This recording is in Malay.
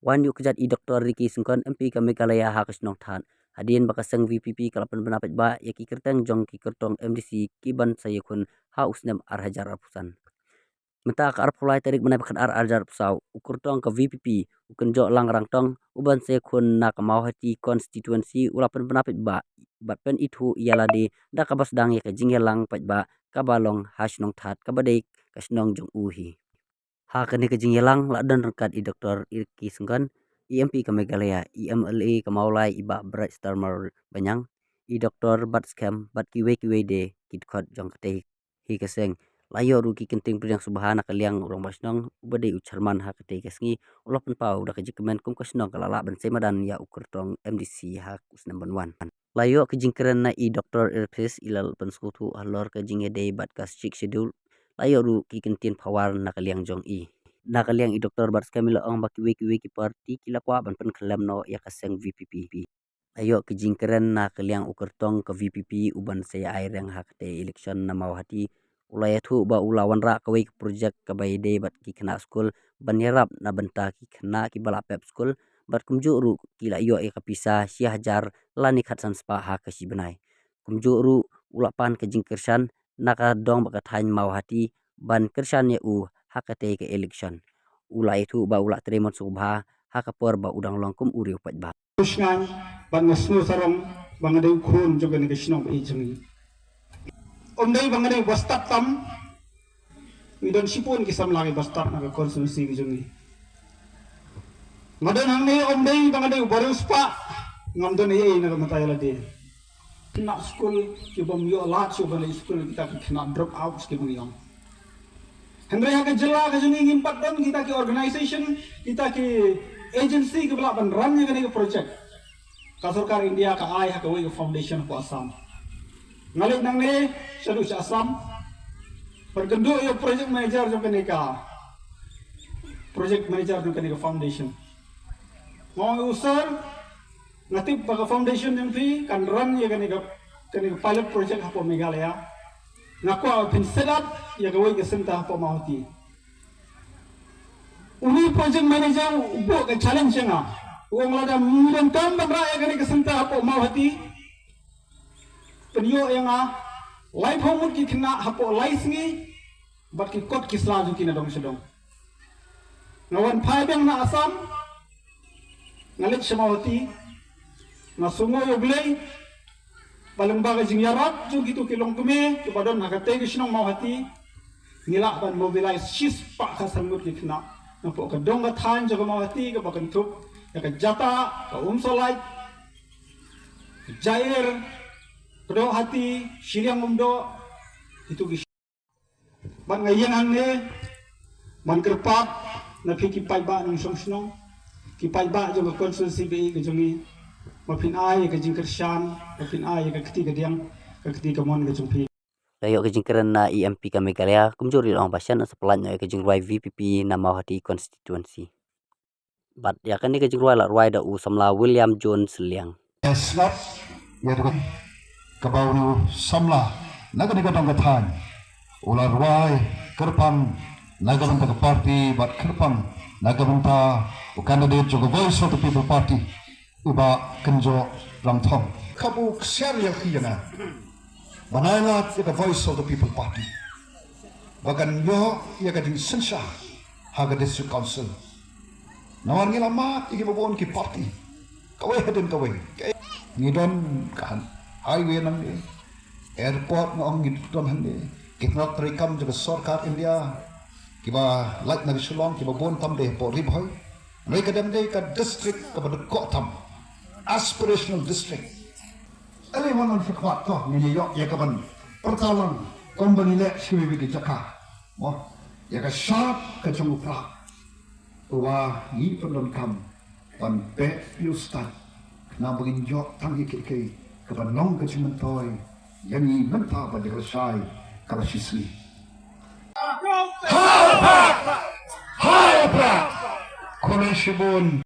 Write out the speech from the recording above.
Wan yuk kejat I Dr. Ricky Sungkon MP ka Meghalaya hakas nong than. Hadin bakasang VPP kalapan benapit ba ya ki kerteng jong ki kertong MDC kiban saya kun ha usnem ar hajar apusan. Menta ka ar pulai tarik menai bakat ar hajar pusau ukur tong ke VPP ukun jok lang rang tong uban saya kun nak mau hati konstituensi ulapan benapit ba bat pen itu ialah di dak kabas dang ya ke jinggelang pat ba kabalong has nong that kabadai kasnong jong uhi. Ha kani ke jinggelang la dan rekat I Dr. Ricky Sungkon IMP ke Meghalaya IMLA ke Maulai iba berat starmer banyang I Dr. Bat Scam bat kiwe de kidkot jong kete hi keseng layo ruki kenting priang subhana kaliang urang basnong ubade ucarman ha kete kesngi ulapan pau dak jikemen kum kasnong kalala ban semadan ya ukur tong MDC ha usnam banwan. Layo ke jingkeren na I Dr. Irpis ilal penskutu alor ke jingede bat kas chik schedule layo ru ki kentin pawar nakaliang jong I nakaliang I Dr. Bats Kamila ong baki wiki parti kila kwa ban pen kelam no ya kaseng VPP ayo ke jingkeren nakaliang ukertong ke VPP uban saya air yang hakte election na mau hati ulaya thu ba ulawan ra ke project ke bayde bat ki kena school ban yarap na benta ki kena ki bala pep school bat kumju ru kila yo ya kapisa si hajar lani khatsan spa ha ke si benai kumju ru ulapan ke jingkersan naka dong bakat hain mau hati ban kersan ya hakate ke election ula itu ba ula tremon subha hakapor ba udang longkum uriu pat ba kusngan ban ngasnu sarong bangade khun joga ne kisnong e jami omdai bangade wastat tam midon sipun kisam lagi wastat na konstitusi ki jami ngadon hangne omdai bangade barus pa ngamdon e na matayala de kena school ki bom yo lat so ban school kita kena drop out ki bang Hendra yang jela ke juni ngimpat dan kita ke organisation kita ke agency ke belak ban run ke project kasurkar India ka ai ha ke foundation ko Assam ngalik nang ne sadu Assam pergendu yo project manager jo ke project manager jo ke foundation mau usar natip pa foundation yang fi kan run ye ke pilot project ha po Meghalaya nakwa pin setup ya gawai ke senta po mauti uni project manager ubo ke challenge nga uang lada mudan tam ban raya ke senta po mauti penyo yang life home ki kena hapo license bat ki kot ki slaju ki na dong sedong ngawan phaibeng na Assam ngalit semauti na sungo yo blay balumbaga jingyarat jo gitu kilong kume kebadon nakate kisnong mau hati nila ban mobilize sis pak kasangut kikna nampo ka dongga than jo mau hati ke bakan tup ya ka jata ka umsolai jair kedo hati siriang umdo itu gis ban ngayang angne ban kerpat na piki paiba nang songsnong ki paiba jo ka konsulsi be ke jongi mapin ai ke jingkersan mapin ai ke ketiga diang ke ketiga mon ke jumpi layo ke jingkeren na IMP ka Meghalaya kumjuri ong basan sepelannya ke jingruai VPP na mau hati konstituensi bat ya kan ke jingruai la ruai da u samla William John Seliang snap ya to kabau samla naga dong kathan ular ruai kerpang naga banta ke party bat kerpang naga banta candidate jo voice of the people party uba kenjo ramthong kabu share ya khiyana banana the voice of the people party bagan yo ya gading sensa haga district council nawar ngila mat iki babon ki party kawe hedin kawe ni don kan highway nang ni airport ngong gidon hande kitnot rekam jo sarkar India kiba like na Shillong kiba bon tam de po ribhoy noi kadam de ka district ka badko tam aspirational district. Ali manon fikwat to ni yok ya kaban pertalan company le siwi bi jaka. Mo ya ka sharp ka chungupra. Wa yi pelon kam pan pe you start. Na bugin yok tang ki ki ka ban long ka chuntoy. Yani menta ba de sai ka ba sisli. Ha! Kono shibun